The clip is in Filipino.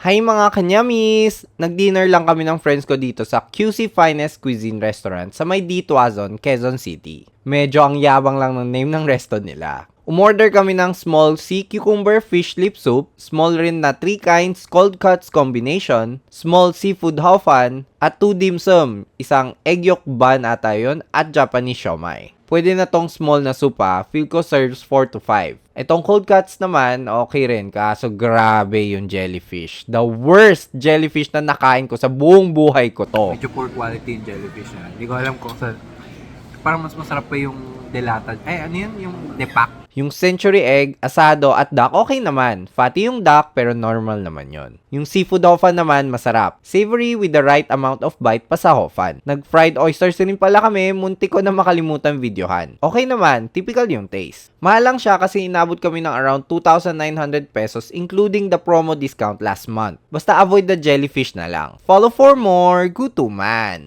Hi mga kanyamis! Nag-dinner lang kami ng friends ko dito sa QC Finest Cuisine Restaurant sa may Dituazon, Quezon City. Medyo ang yabang lang ng name ng resto nila. Umorder kami ng small sea cucumber fish lip soup, small rin na 3 kinds cold cuts combination, small seafood hao-fan, at 2 dim sum, isang egg yolk bun ata yun, at Japanese siomai. Pwede na tong small na soup feel ko serves 4 to 5. Itong cold cuts naman, okay rin, kaso grabe yung jellyfish. The worst jellyfish na nakain ko sa buong buhay ko to. Medyo poor quality yung jellyfish na. Hindi ko alam kung sa... Parang mas masarap pa yung delata. Ano yun? Yung depak? Yung century egg, asado at duck, okay naman. Fatty yung duck, pero normal naman yon. Yung seafood hofan naman, masarap. Savory with the right amount of bite pa sa hofan. Nag-fried oysters rin pala kami, munti ko na makalimutan videohan. Okay naman, typical yung taste. Mahal lang siya kasi inabot kami ng around 2,900 pesos including the promo discount last month. Basta avoid the jellyfish na lang. Follow for more, gutuman!